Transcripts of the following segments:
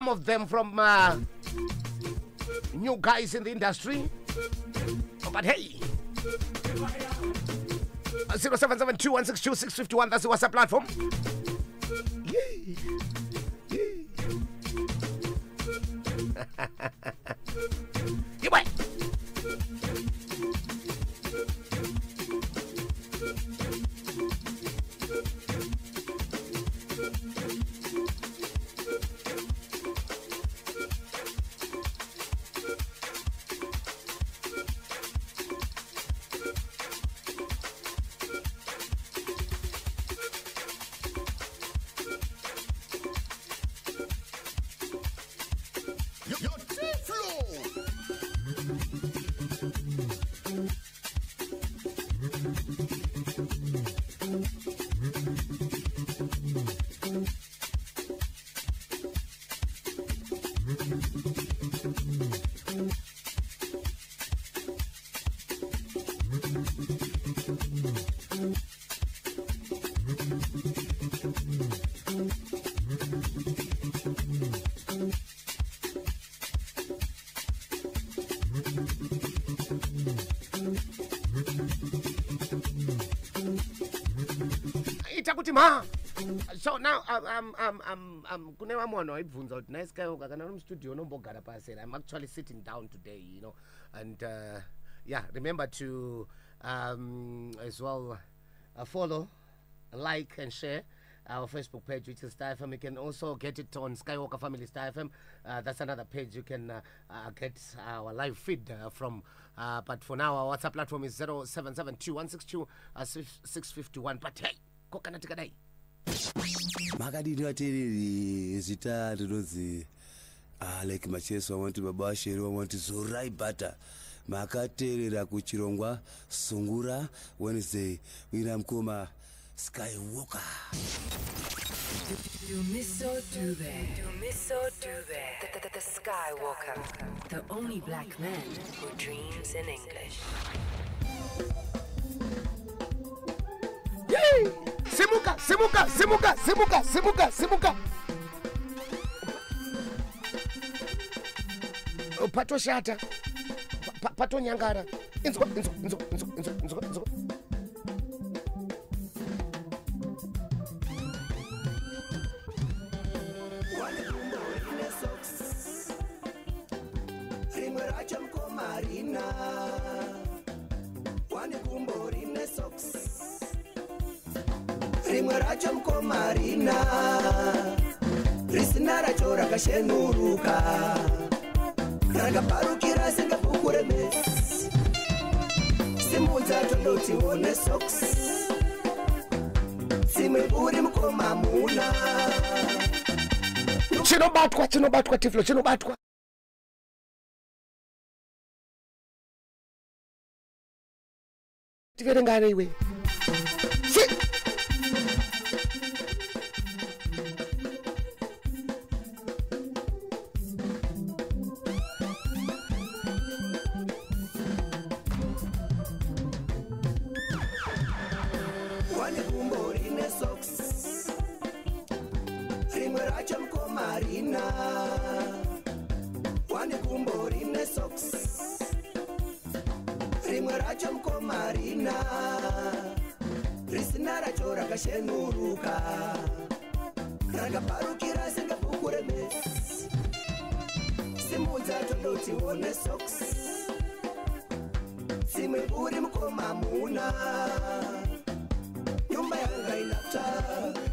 some of them from new guys in the industry. But hey, 0772162651, that's the WhatsApp platform. Yay. You wait. So now I'm kuneva mwana waibvunza kuti nice guy kana uri mustudio unombogara pasi. I'm actually sitting down today, you know, and yeah, remember to as well follow, like and share our Facebook page, which is Star FM. You can also get it on Skywalker Family Star FM. That's another page you can get our live feed from. But for now, our WhatsApp platform is 0772162651. But hey, kokana tikadai. Makadini watereri zita rinozi like Macheso wawanti baba sheri wawanti Zorai Bata makaterera kuchirongwa Sungura Wednesday wina mkoma Skywalker. Do miss so do that. The Skywalker, the only black man who dreams in English. Yay! Simuka. Pato shata. Pato nyangara. Inzo. Rimwe racho mkomarina risina racho rakashenuruka rakaparukira singapukure mesi simudza tondoti one socks simwe uri mkoma muna Chinobatwa tiflo chinobatwa. Tiverengane iwe. Rimwe racho mkomarina risina racho rakashenuruka rakaparukira singapukure mesi simudza tondoti one socks simwe uri mkoma muna nyumba yanga inapta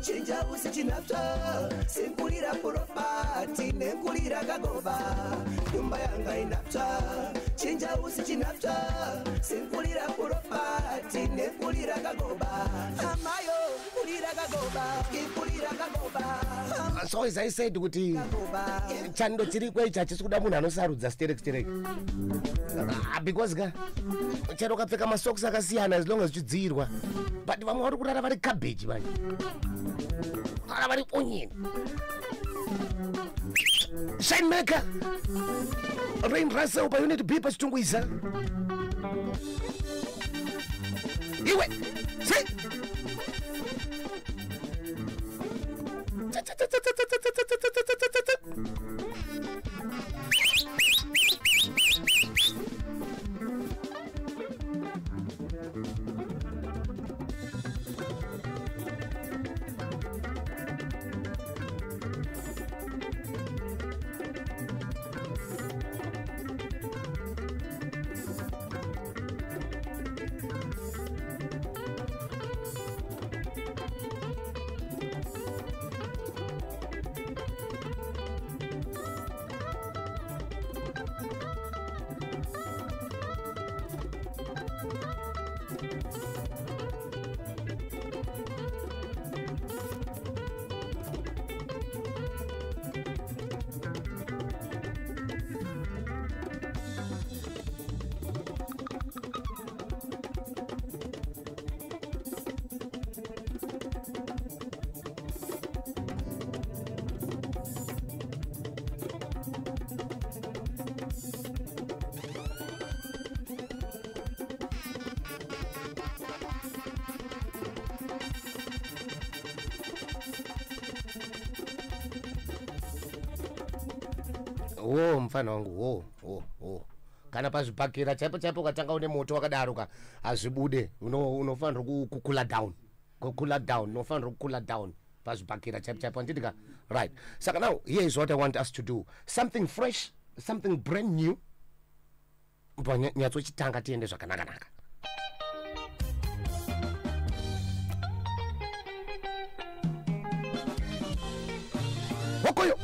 chinja usichinapta sinkulira puropati nenkulira kagoba nyumba yanga inapta chinja usichinapta sinkulira puropati nenkulira kagoba amayo kulira kagoba kikulira kagoba. So as I said kuti chando chiri kwecha chisikuda munhu anosarudza sterek because ga chero kapfeka masocks akasiyana as long as chidzirwa, but vamwe vari kurara vari cabbage vani ara vari onion shine maker rain Russell pa unit bipa chitungwiza iwe see mfana wangu kana pazvibhakira chaipo ukatanga une moto wakadaro hazvibude unofanira kukula down unofanira kukula down pazvibhakira chaipo andidika right. Saka now here is what I want us to do, something fresh, something brand new, nyatsochitanga tiende zvakanaka. Wokoyo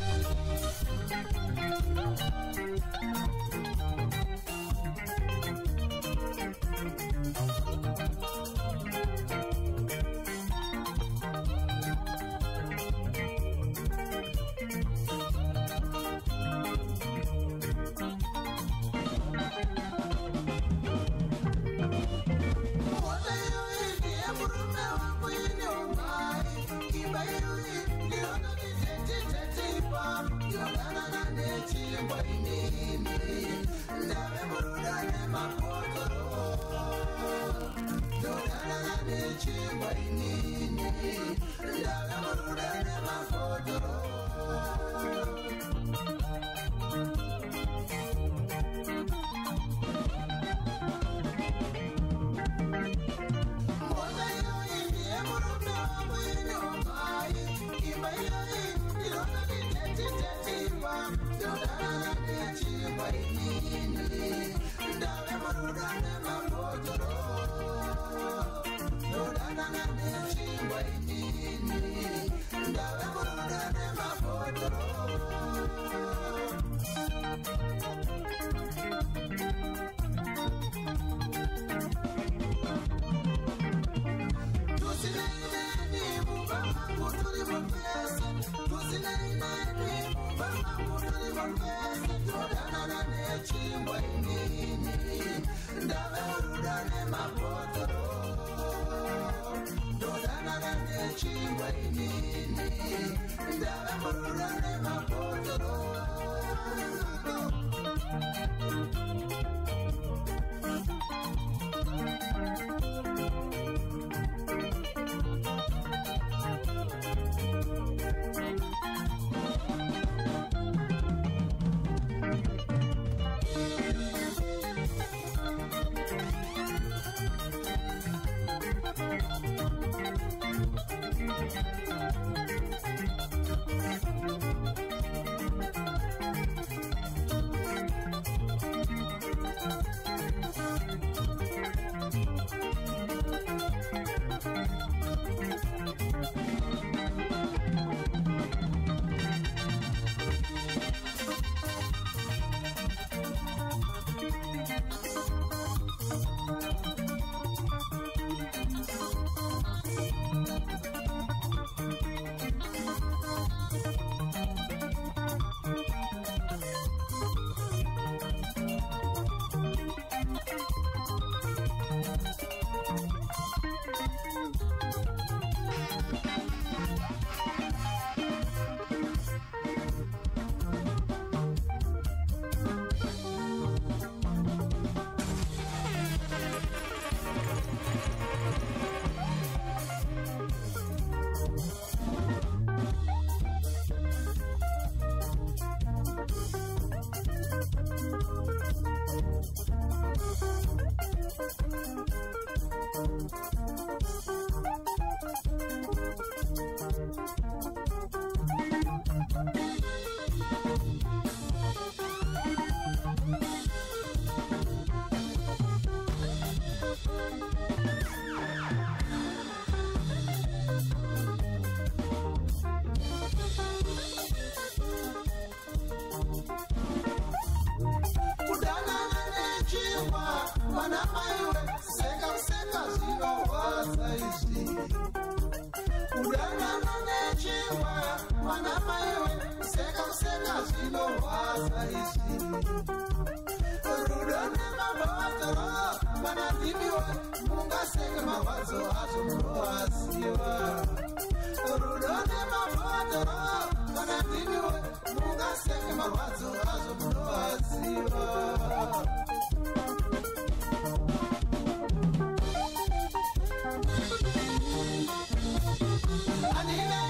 Anina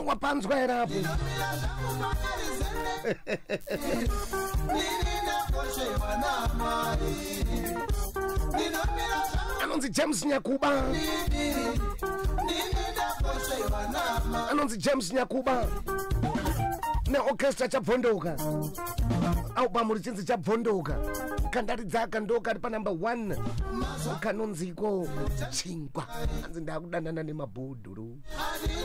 Wapanzwera anonzi James Nyakuba, anonzi James Nyakuba ne orchestra chabhondoka au bamulichinzi chabhondoka kandari dzaka ndokari pa number 1 kanonziko chingwa anzi ndakudanana nemabhudhuru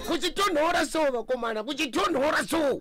kuchitonhora so vakomana kuchitonhora so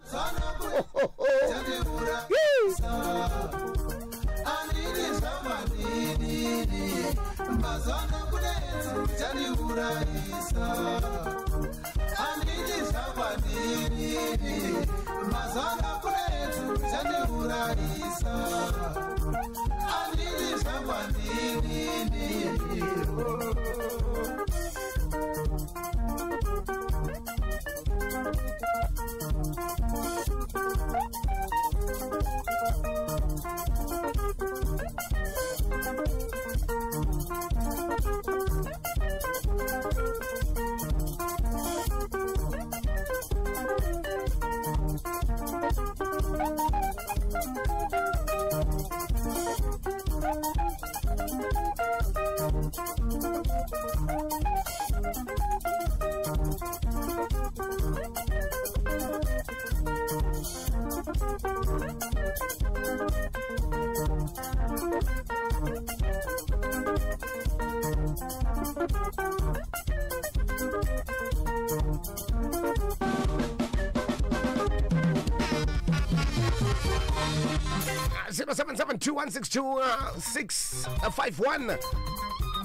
(0772162651)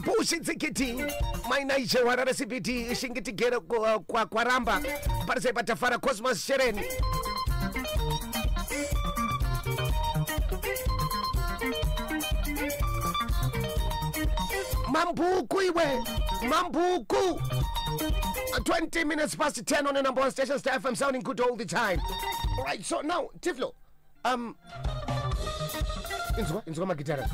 Pushi Tsikiti Mainaiche Warara CPT Shingiti Gera Kwaramba Parse Patafara Cosmos Sheren Mambuku iwe Mambuku 20 minutes past 10 on the number 1 station Star FM, sounding good all the time. Alright, so now Tiflo Inzuka magitara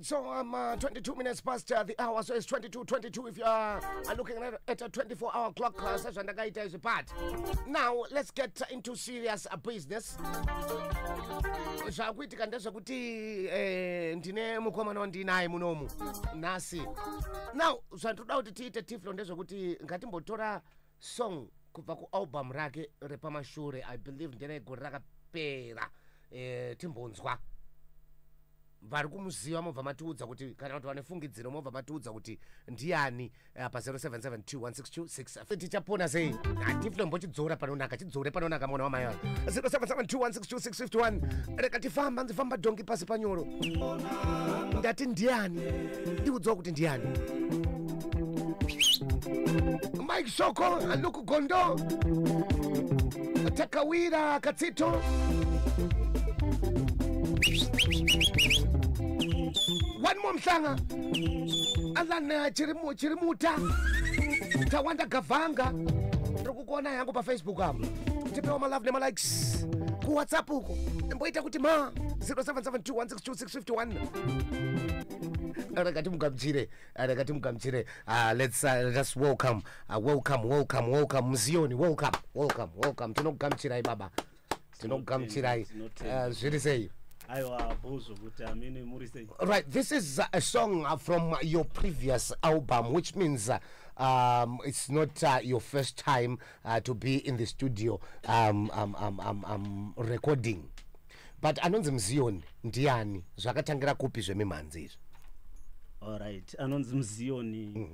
So 22 minutes past the hour, so it's 22:22 if you are looking at a 24-hour clock session. But now let's get into serious business. Zvakuitika ndezvekuti ndine mukomana wandinaye munomu nasi. Now zvandoda kuti tiite tiflo ndezvekuti ngatimbotora song kubva kualbum rake repamashure. I believe nderegore rakapera timbonzwa. Vari kumuziva mobva matiudza kuti kana kuti vane fungidziro mobva matiudza kuti ndiani pa 07721626 tichapona sei hatifule mbochidzora panonaka chidzore panonaka mwana wamai 0772162651 reka tifamba nzifamba dhongi pasi panyoro ndati ndiani ndiudzawo kuti ndiani Mike Shoko Luku Gondo Takawira Katsito One more mhlanga alana chirimuta tawanda gavanga ndikukuona yangu pa Facebook hapo tipewa ma love nema likes ku WhatsApp huko mboita kuti ma 0772162651 Arakati mukamchire let's just welcome Mzioni welcome tinokukamchirai baba tinokukamchirai zviri sei. Right, this is a song from your previous album, which means it's not your first time to be in the studio recording. But anonzi Mzioni ndiani zvakatangira kupi zvemimanzi izvi? Alright, anonzi Mzioni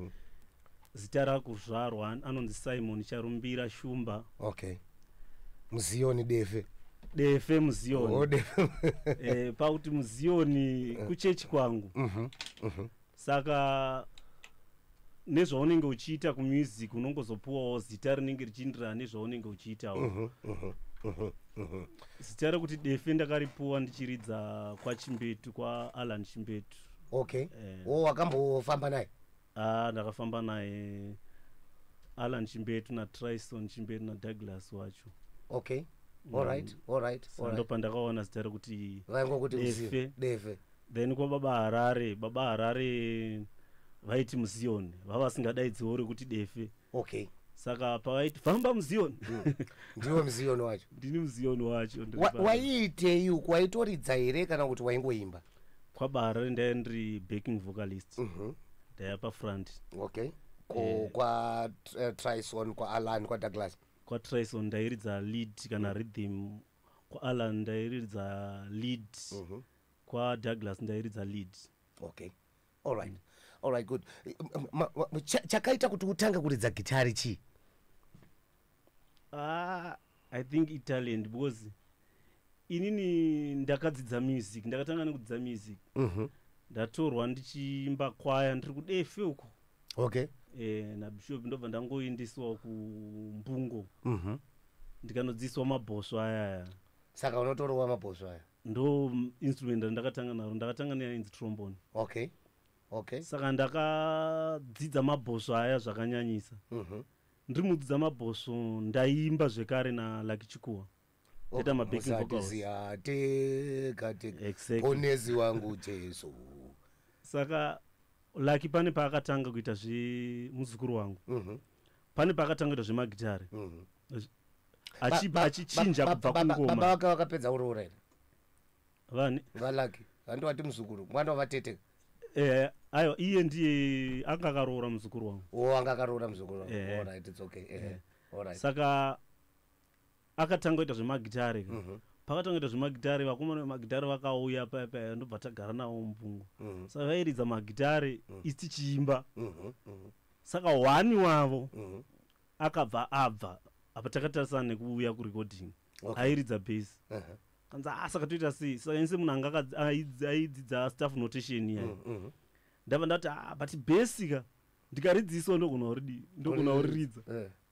zita rakuzvarwa anonzi Simon Charumbira Shumba. Okay. Mzioni Defe Mzioni. Pauti Mzioni kuchechi kwangu. Saka nezvaunenge uchiita kumusic unongozopuwawo zita rinenge richindirana nezvaunenge uchiitawo. Zita rekuti Defe ndakaripuwa ndichiridza kwaChimbetu kwa Alan Chimbetu. Okay. Wakambofamba naye? Ndakafamba naye Alan Chimbetu na Trison Chimbetu na Douglas wacho. Okay. All right. Ndo pandakaona zita rekuti Defe. Then kwa baba Harare vaiti Mzioni. Vava singadaidziwo rekuti Defe. Okay. Saka pavaiti famba Mzioni. Ndiwe Mzioni wacho. Ndini Mzioni wacho. Waiitei uku waitoridza here kana kuti waingoimba? Kwa Harare ndaendri backing vocalist. Ndaya pa front. Okay. Kwa Trison, kwa Alan, kwa Douglas. Kwa Trison ndairidza lead kana rhythm. Kwa Alan ndairidza lead. Kwa Douglas ndairidza lead. Okay. All right, good. Chakaita kuti utanga kuridza gitari chi? I think Italian because inini ndakadzidza music, ndakatanga nekudzidza music. Ndatorwa ndichiimba kwaya ndiri kuDefe uko. Okay. Na Bishop ndobva ndangoendeswa kuMbungo. Ndikanodzidziswa mabhosvo aya. Saka unotorwa mabhosvo aya? Ndo instrument ndakatanga naro, ndakatanga neinzi trombone. Okay. Saka ndakadzidza mabhosvo aya zvakanyanyisa. Ndiri mudzidza mabhosvo ndaimba zvekare na Lucky Chikuwa. Ndeta mabacking vocals. Exactly. Ponezi wangu Jesu. Saka Lucky pane paakatanga kuita zvemuzukuru wangu. Pane paakatanga kuita zvemagitari. Achichinja kubva kungoma. Baba wake wakapedza uroora here? Vani? Lucky. Handowati muzukuru. Mwana wavatete. Aiwa iye ndiye anga akaroora muzukuru wangu. Anga akaroora muzukuru wangu. All right, it's okay. All right. Saka akatanga kuita zvemagitari. Pakatanga kuita zvemagitari vakomana vemagitari vakauya paya ndobva tagara nawo muMbungo. Saka vairidza magitari isi tichiimba. Saka wani wavo akabva apa takatarisana nekuuya kurecording. Airidza bass. Kanza saka toita sei? Saka inse munhu anga aidzidza staff notation yayo. Ndabva ndati but bassika ndikaridziswa ndogona kuriridza.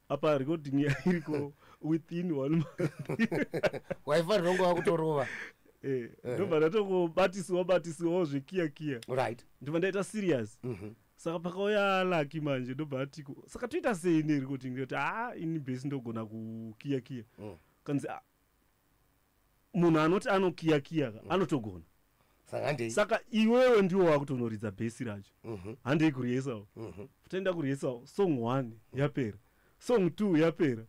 Apa recording iriko within 1 month. Waifanira kunge wakutorova. Ndobva ndatokubatisiwawo zvekiya. Right. Ndobva ndaita serious. Saka pakauya Lucky manje ndobva atiko. Saka toita sei nerecording ndoti ini bass ndogona kukiya. Kanzi munhu anoti anokiya anotogona. saka iwewe ndiwo wakutonoridza bhesi racho handei kuriesawo kutaenda kuriesawo song 1 yapera song 2 yapera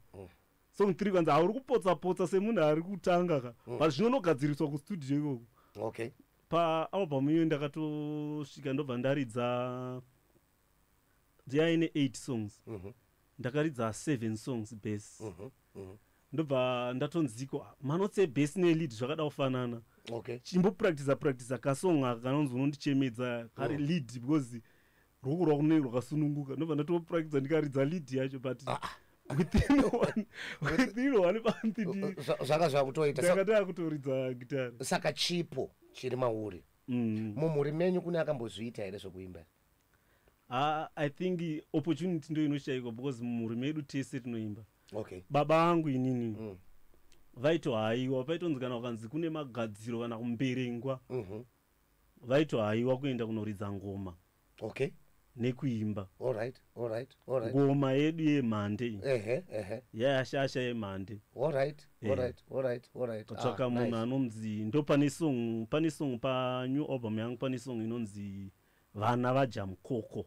song 3 kwanza hauri kupotsa semunhu ari kutanga ka but zvinonogadziriswa kustudio ikoko okay paalbum iyo ndakatosvika ndobva ndaridza ndiyaine 8 songs ndakaridza 7 songs bass ndobva ndatonziko manotse bass nelead zvakada kufanana okay chimbopractice kasong aka kanonzi unondichemedza kari lead because ruoko rwakunenge rwakasununguka ndobva ndatopractice ndikaridza lead yacho but within one pantidi zvaka zvakutoita ndakataya kutoridza gitari saka chipo chiri mauri mumhuri menyu kune akambozviita here zvokuimba I think opportunity ndo inoshaikwa because mumhuri medu tese tinoimba okay baba angu inini vaitohaiwa paitonzi kana ukanzi kune magadziro kana kumberengwa vaitohaiwa kuenda kunoridza ngoma okay nekuimba alright ngoma yedu yemhande yayashasha yemhande kutsvaka munhu anonzi ndo pane song panew album yangu pane song inonzi vana vajamkoko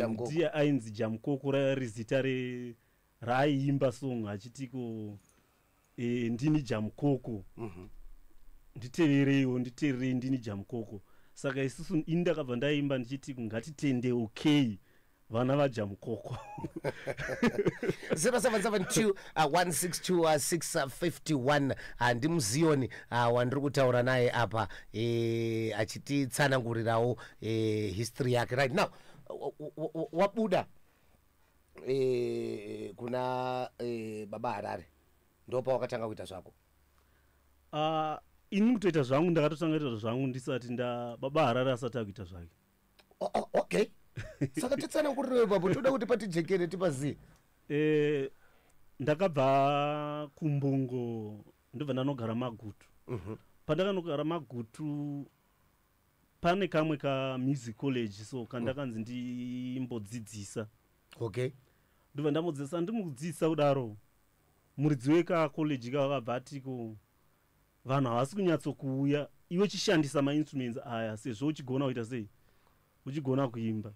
ndiye ainzi jamkoko rari zita raaiimba song achitiko ndini jamkoko nditeverei ndini jamkoko saka isusu ini ndakabva ndaimba ndichiti ngatitende okay vana vajamkoko 0772162651 ndimuzioni wandiri kutaura naye apa achititsanangurirawo history yake right now wabuda kuna baba Harare ndopa wakatanga kuita zvako ini kutoita zvangu ndakatotanga kuita zvangu ndisati baba Harare asati akuita zvake okay saka titsanangurirewo papo toda kuti patijekere tipazive ndakabva kumbungo ndobva ndanogara Magutu pandakanogara Magutu pane kamwe music college so kandakanzi ndimbodzidzisa okay ndobva ndamodzidzisa ndimukudzidzisa kudaro muridzi wekakoleji kakabva atiko vanhu havasi kunyatsokuuya iwe chishandisa mainstruments aya sezvo uchigona kuita sei uchigona kuimba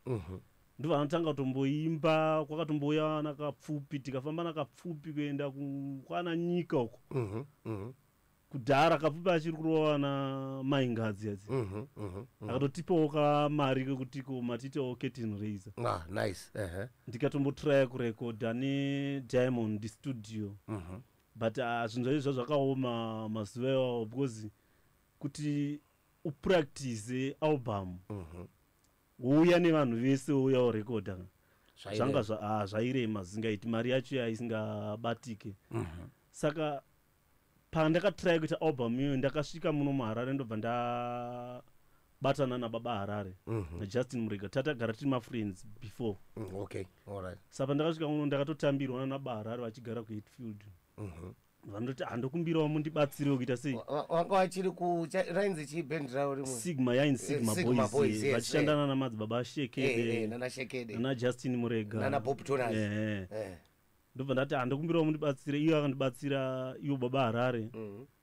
ndobva anotanga kutomboimba kwakatombouya nakapfupi tikafamba nakapfupi kuenda kwana nyika uko kudhara kapfupi achiri kurova namaingadzi adzi akatotipawo kamari kekutiko matitawo curtain raiser nice ndikatombotraya kurekodha neDiamond studio but zvinhu zvaizvo zvakaoma mazuva iwawo because kuti upractice album wouya nevanhu vese wouya urekodha zvanga zvairema zingaiti mari yacho yaisingabatike saka pandakatry kuita album iyo ndakasvika muno muHarare ndobva ndabatana nababa Harare naJustin Murega tatagara tiri mafriends before okay alright saka ndakasvika muno ndakatotambirwa nababa Harare vachigara kuHatfield vanoti handokumbirawo mundibatsirewo kuita sei wanga vachiri kurainzi chibhendi ravo rimwe Sigma yainzi Sigma Boys vachishandana namadzibaba Shekede naJustin Murega nanaBob Tonas ndobva ndati handokumbirawo mundibatsire iwo akandibatsira iwo baba Harare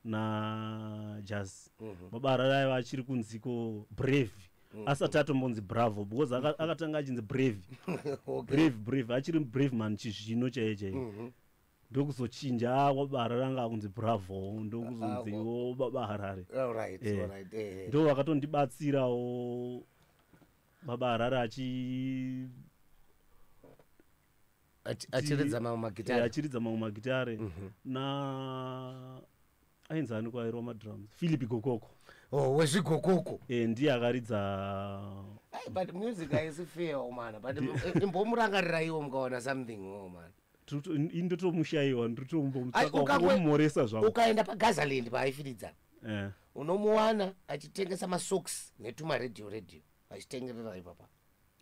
naJus baba Harare aiva achiri kunziko Brave asati atombonzi Bravo because akatanga achinzi Brave Brave achiri Brave man chizvino chaiye ndokuzochinja baba Harare anga akunzi Bravo ndokuzonziwo baba Harare ndo vakatondibatsirawo baba Harare achiridza mamwe magitare na ainzani kwairwa madrums Philip Gokoko wezvigokoko ndiye akaridza but music haisi fair man but imbomurangarira iwo mukaona something man indotomushayiwa nditomutsvakaomumhoresa zvavo ukaenda paGazaland paaifiridza unomuwana achitengesa masocks netuma-radio achitengerera ipapa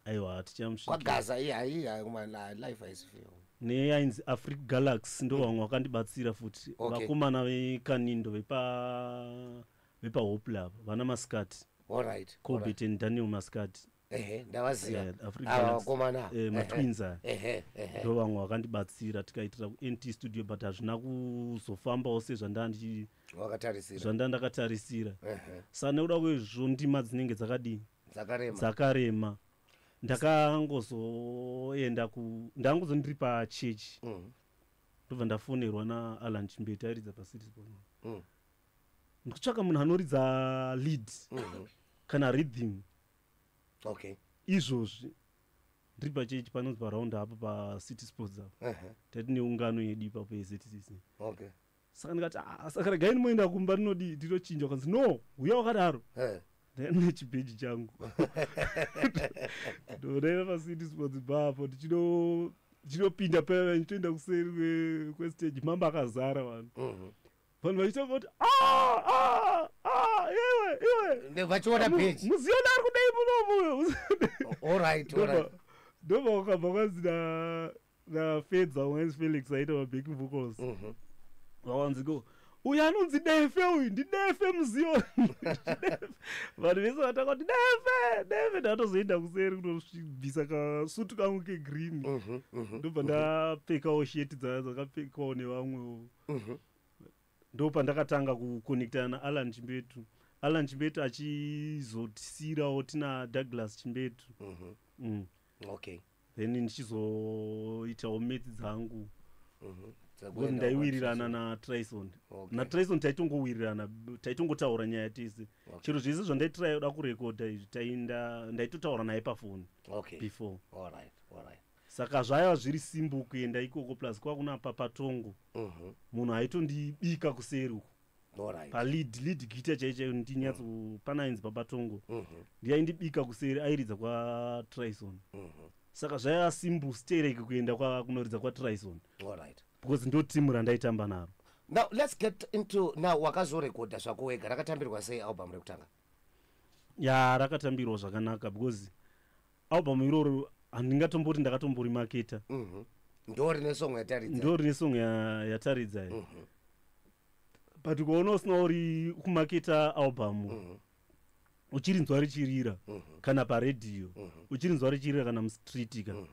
aiwa tichamsvikakwagaza life haisi fair neyainzi Afric Galaxy ndo vamwe vakandibatsira futi vakomana vekanindo vepaHope Lab vana Maskati alright Colbert and Daniel Maskati ndavaziva vakomana matwinsa ndo vamwe vakandibatsira tikaitira kuNT studio but hazvina kuzofambawo sezvandandakatarisira saka nekuda kwezvo ndima dzinenge dzakarema ndakangozoenda ndangozo ndiri pachechi ndobva ndafonerwa naAlan Chimbeti airidza paCity Sport ndikutsvaka munhu anoridza lead kana rhythm izvozvi ndiri pachechi panonzi paraunda apo paCity Sports apo tati neungano yedu ipapo yeZTCC saka ndikati saka regai ndimoenda kumba ndinochinja ukanzi no uya wakadaro ndaine chibheji changu ndodaira paCity Sports bapo ndichinopinda paya ndichitoenda kuseri kwestage mamba akazara vanhu vanhu vachitanga kuti iwe vachiona page muziona ari kudai munomu ndobva wakabva kwanzi nafedza Wens Felix aita mabacking vocals vawanziko uyu anonzi Defe uyu ndiDefe muzioni vanhu vese vatanga kuti Defe ndatozoenda kuseri kunobvisa kasutu kangu kegreen ndobva ndapfekawo sheti dzakapfekawo nevamwewo ndopa ndakatanga kuconnectana naAlan Chimbetu achizotisirawo tina Douglas Chimbetu then ndichizoitawo meti dzangu ndaiwirirana naTryson naTryson taitongotaura nyaya tese chero zvese zvandaitiraya kuda kurekodha izvi ndaitotaura naye pafoni before saka zvaiva zviri simple kuenda ikoko plus kwakuna papatongo munhu aitondibika kuseri uko palead guitar chaichaio ndinyatsopanainzi papatongo ndiaindibika kuseri airidza kwaTryson saka zvaiva simple stereke kuenda kunoridza kwaTryson because ndo timu randaitamba naro. Now let's get into now wakazorekodha zvako wega rakatambirwa sei album rekutanga? Ya rakatambirwa zvakanaka because album iroro handingatomboti ndakatombori marketa. Ndorine song yataridza. Ndorine song yataridza. But ukaona usina uri kumarketa album uchirinzwa richirira kana paredio uchirinzwa richirira kana mustreet kana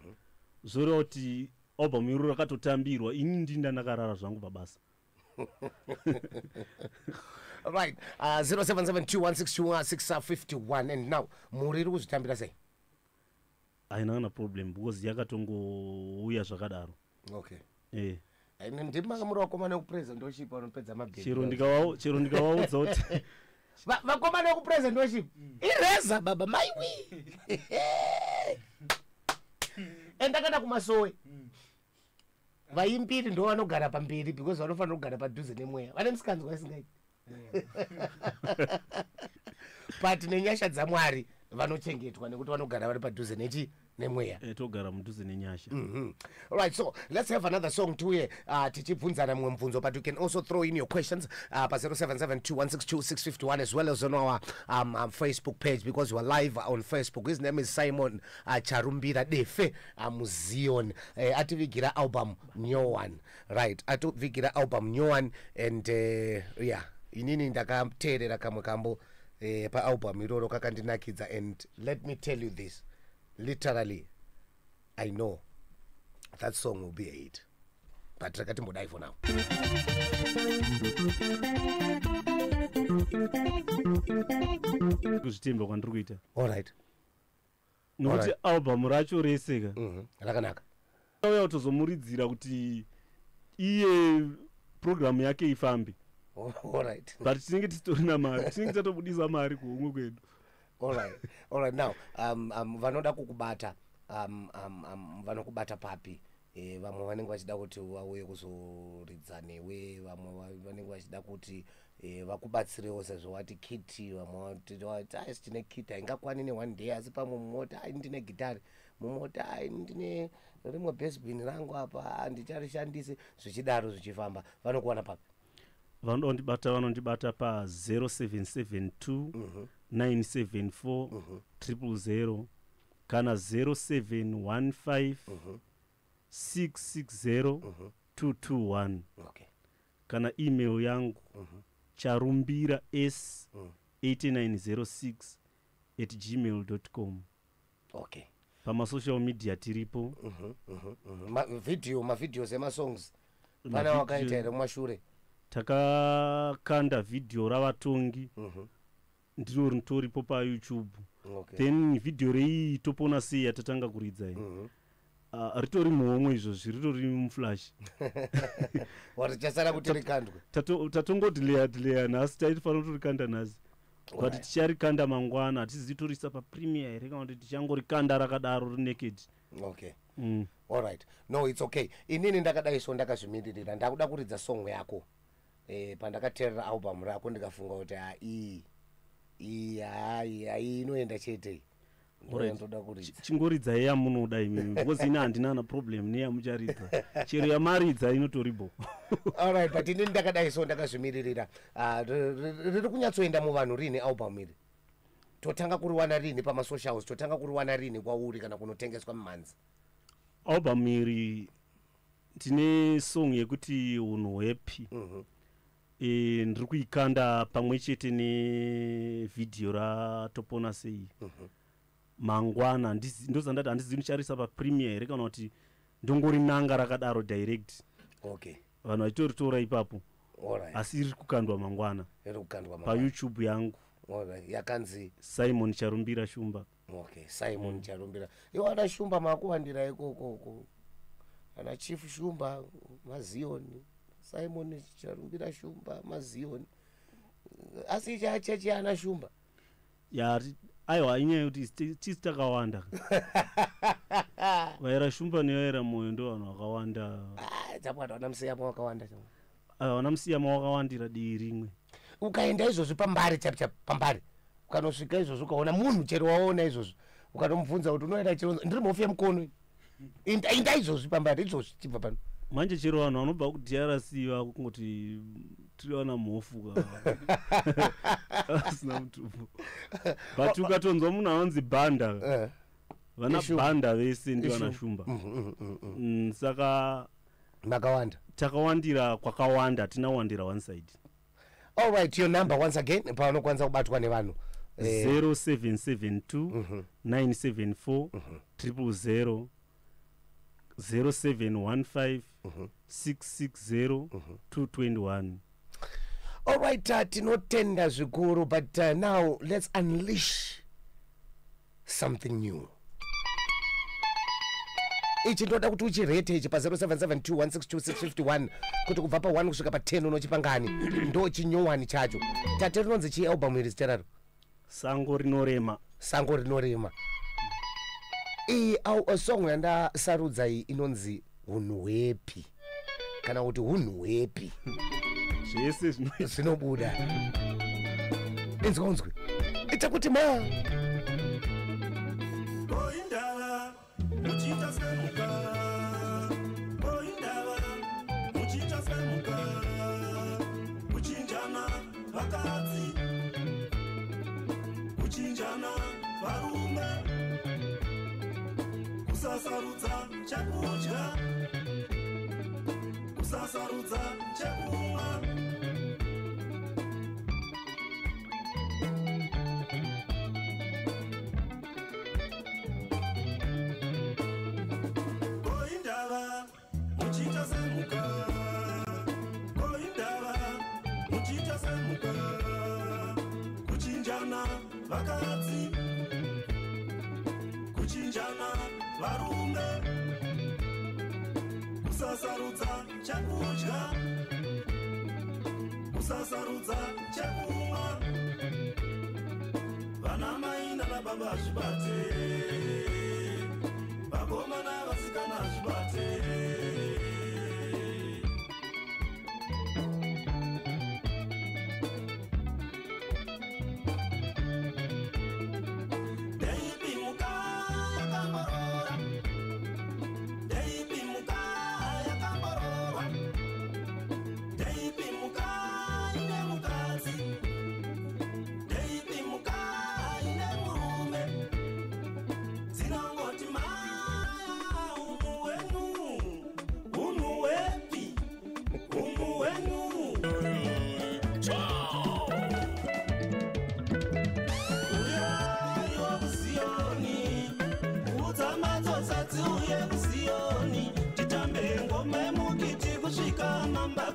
zvoreva kuti album iroro rakatotambirwa ini ndinda ndakarara zvangu pabasa. Right, 0772162651 and now muri kuzvitambira sei? Haina kana problem because yakatongouya zvakadaro. Okay. Ndimaka muri vakomana vekupresident worship vanopedza mabheki. Chero ndikavaudza kuti vakomana vekupresident worship ireza baba maiwi endakada kumasowe vaimbiri ndo vanogara pamberi because vanofanira kugara padhuze nemweya vane musikanzwa isingaiti but nenyasha dzamwari vanochengetwa nekuti vanogara vari padhuze nemweya togara mudhuze nenyasha. Alright, so let's have another song tuye tichibvunzana mumwe mubvunzo, but you can also throw in your questions pa 0772162651 as well as on our Facebook page because we're live on Facebook. His name is Simon Charumbira Defe Muzion. Ativigira album Nyowan, right? Ativigira album Nyowan and yeah, inini ndakateerera kamwe kambo pa album iroro kakandinakidza, and let me tell you this, literally I know that song will be a hit, but rakati mbodai for now. Kuzvitemba kwandiri kuita. All right. Nokuti album racho reseka rakanaka uya kutozomuridzira kuti iye program yake ifambe. All right. But tinenge tistorina mari, tinenge tatobudisa mari kuumwe kwedu. All right. Now vanoda kukubata vanokubata papi? Vamwe vanenge vachida kuti vauye kuzoridza newe, vamwe vanenge vachida kuti vakubatsirewo sezvo wati kiti, vamwe vati tine kiti haingakwani ne1 day, asi pamwe mumota ndine gitari, mumota ndine rimwe basebin rangu apa handicharishandise, zvichidaro zvichifamba. Vanokuwana papi? Vanondibata pa 0772 974 000 kana 0715 660 221. Okay. Kana email yangu charumbira s 8906 @gmail.com. Okay. Pamasocial media tiripo. Mavideos emasongs. Pana wakaita ere mumashure. Takakanda video ravatongi. Ndiro ritoripo paYouTube. Okay. Then video rei topona sei yatatanga kuridza iyi. Ritori muhomwe izvozvi ritori muflash. Warichasara kuti rikandwe. Tatongodeleya nhasi taitofanira kutorikanda nhasi. But ticharikanda mangwana hatizivi torisa papremiere here kana kuti tichangorikanda rakadaro rinaked. Okay. All right. No, it's okay. Inini ndakadaiso ndakazvimiririra ndakuda kuridza song yako. Pandakateerera album rako ndikafunga kuti iyi inoenda chete. Chingoridza yamunoda imimi because ina handina problem neyamucharidza. Chero yamaridza inotoribo. All right, but inini ndakadaiso ndakazvimiririra. Riri kunyatsoenda muvanhu rini album iri? Totanga kuriwana rini pamasocials, totanga kuriwana rini kwauri kana kunotengeswa mumanzi? Album iri tine song yekuti unhu happy. Ndiri kuikanda pamwe chete nevidhio ratopona sei. Mangwana ndozandati handizivi ndicharisa papremiere here kana kuti ndongorinanga rakadaro direct. Okay. Vanhu vachitoritora ipapo. Alright. Asi iri kukandwa mangwana. PaYouTube yangu. Alright. Yakanzi Simon Charumbira Shumba. Okay, Simon Charumbira. Iwo ana Shumba makuwandira ikoko. Ana Chief Shumba Mazioni. Simon Charumbira Shumba Mazioni. Asi chache ana Shumba. Ya aiwa inyaya kuti tisi takawanda. Vaira Shumba nevaira Moyo ndo vanhu vakawanda. Tapwata wana Musiyama wakawanda. Wana Musiyama wakawandira dii rimwe. Ukaenda izvozvo pambari pambari. Ukanosvika izvozvo ukaona munhu chero waona izvozvo. Ukanomubvunza kuti unoenda chironzo ndiri mofu yemukono. Inda izvozvo pambari izvozvo chibva pano. Manje chero vanhu vanobva kuDRC vakungoti tiriwana mhofu asina mutupo. But ukatonzwa munhu anonzi Banda. Vana Banda vese ndi vana Shumba. Saka makawanda. Takawandira kwakawanda tinawandira one side. All right, your number once again paunokwanisa kubatwa nevanhu. 0772 974 000 0715 660 221. All right, tinotenda zvikuru, but now let's unleash something new. Ichi ndoda kuti uchirete ichi pa 0772162651 kuti kubva pa 1 kusvika pa 10 unochipangani ndo chinyowani chacho. Tate rinonzi chi album iri zita raro? Sango rinorema. Sango rinorema. Iyi song yandasarudza iyi inonzi hunhu hwepi kana kuti hunhu hwepi. Zvese zvinobuda. Inzwa ita kuti ma Goindava muchita semuka. Goindava muchita semuka. Kuchinjana vakadzi. Kuchinjana varume. Kusasarudza chakudya. Kusasarudza chakumwa. Goindava muchita semuka. Goindava muchita semuka. Kuchinjana vakadzi. Kuchinjana varume. Kusasarudza chakudya. Kusasarudza chakumwa. Vana mai nana baba zvibate. Vakomana vasikana zvibate.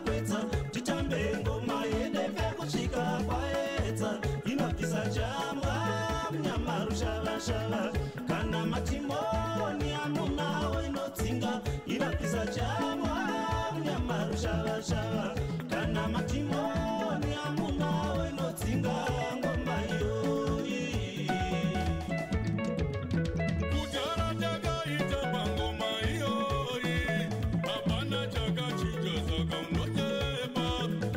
kwetsa titambe ngoma yedefe kusvika kwaedza inobvisa jamwa munyamaru shavashava kana matimoni amunawo inodzinga inobvisa jamwa munyamaru shavashava kana matimoni amunawo inodzinga ngoma iyoyi kudhara takaitamba ngoma iyoyi hapana chakachinja saka unonyepa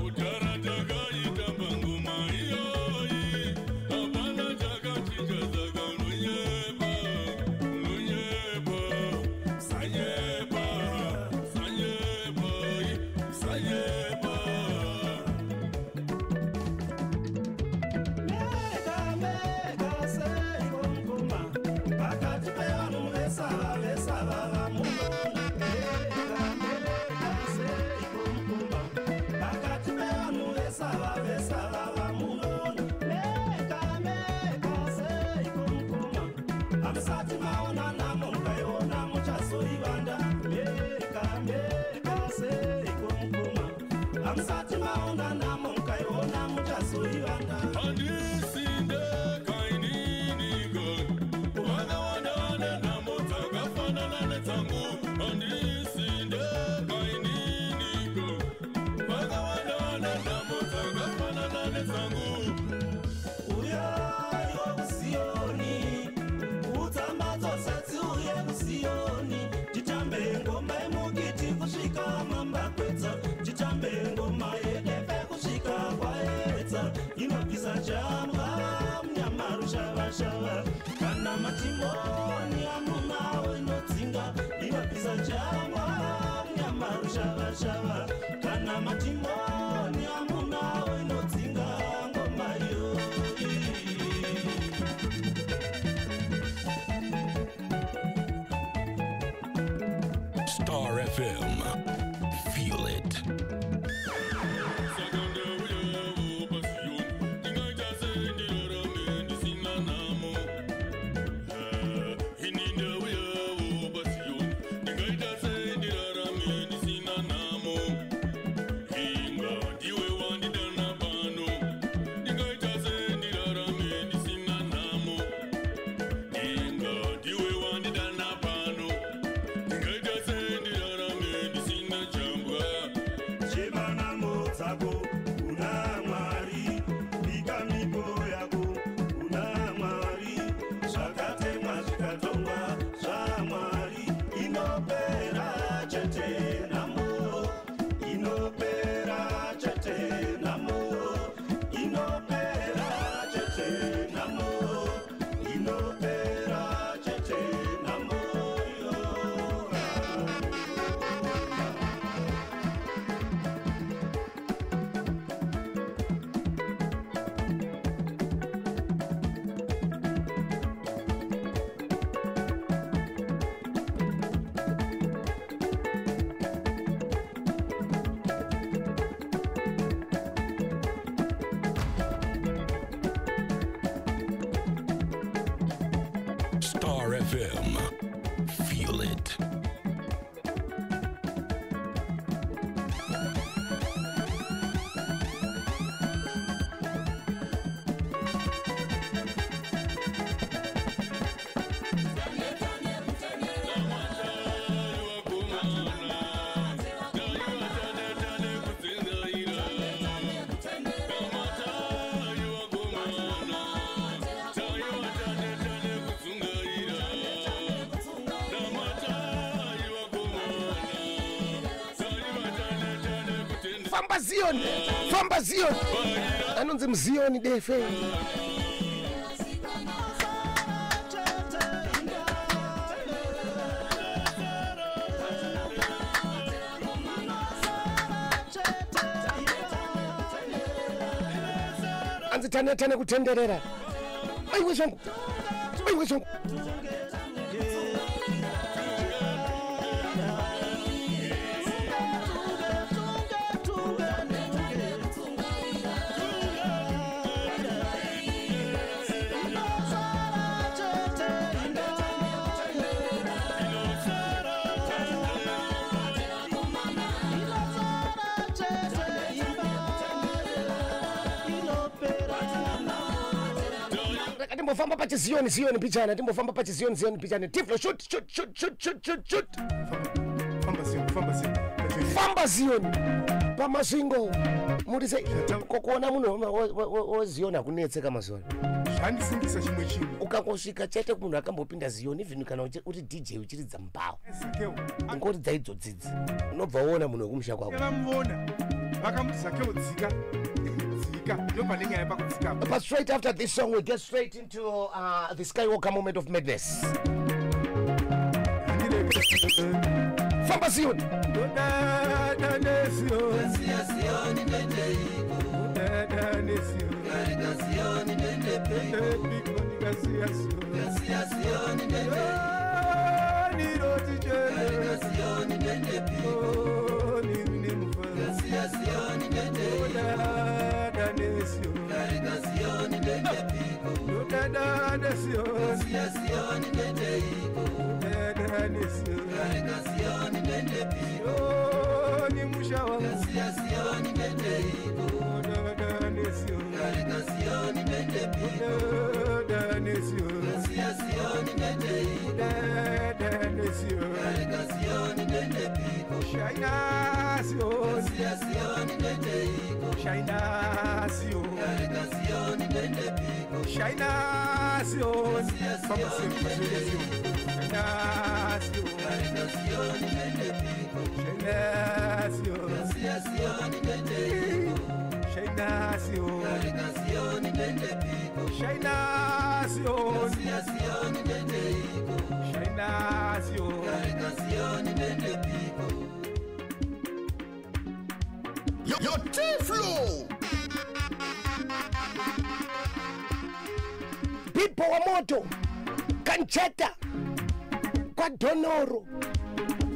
kudhara takaitamba ngoma iyoyi hapana chakachinja saka unonyepa sanyepa sanyepa mega seiko ngoma pakati pevanhu vesava vamunona mega seiko ngoma pakati pevanhu vesava vamunona mega seiko ngoma hamusati maonana mukaiona muchazoivanda mega seiko ngoma hamusati maonana mukaiona muchazoivanda handisinde kaininigo vakawandawanda nhamo dzakafanana nedzangu handisinde kaininigo vakawandawanda nhamo dzakafanana nedzangu uyaiwo kusiyoni udzambatsosetsi uye kusiyoni titambe ngoma yemukiti kusvika mamba kwedza titambe ngoma yedefe kusvika kwaedza inobvisa jamwa munyamaru shavashava kana matimoni amunawo inodzinga inobvisa jamwa munyamaru shavashava kana matimoni amunawo inodzinga ngoma iyoyi Star FM. Feel it. Chebana motsako una mwari bikamiko yako una mwari zvakatemwa zvikatongwa zvamwari inopera chete namo inopera chete namo inopera chete namo inopera chete namo Star FM. Feel it. famba Zion anonzi muziyoni defe anzi tane kutenderera aiwe zvangu timbofamba pachizioni zioni pichana timbofamba pachizioni zioni pichana Tiflo shoot famba zioni pamasvingo murise kokuona munhu wezioni akunetseka mazoni handisingisa chimwe chimwe ukangosvika chete munhu akambopinda zioni even kana uri DJ uchiridza mbawa ngoti dzaidzodzi unobva uona munhu wekumusha kwako muona vakamuti Zakeo dzika ndopane nyaya pakudzika. But straight after this song we get straight into the Skywalker moment of madness. Famba Zioni. Your Tiflo. Pipo wa moto Kancheta kwa Donoro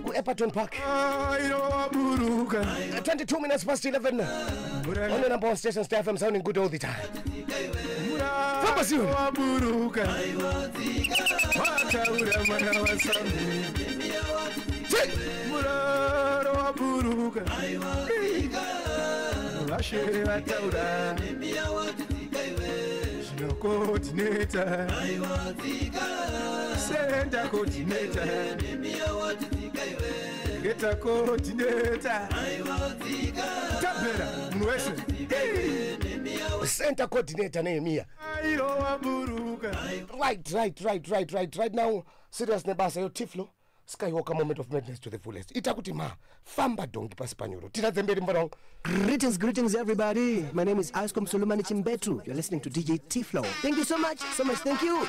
ku Epperton Park. 22 minutes past 11 on the number one station Star FM, sounding good all the time. Famba Zioni. Coordinator, send a coordinator, get a coordinator, center coordinator Nehemiah. Right now, serious nebasa yo Tiflo Skywalker moment of madness to the fullest. Itakuti ma famba dongi pasipanyoro. Tira zemberi mbarong. Greetings everybody. My name is Askom Solomani Chimbetu. You're listening to DJ Tiflo. Thank you so much. Thank you.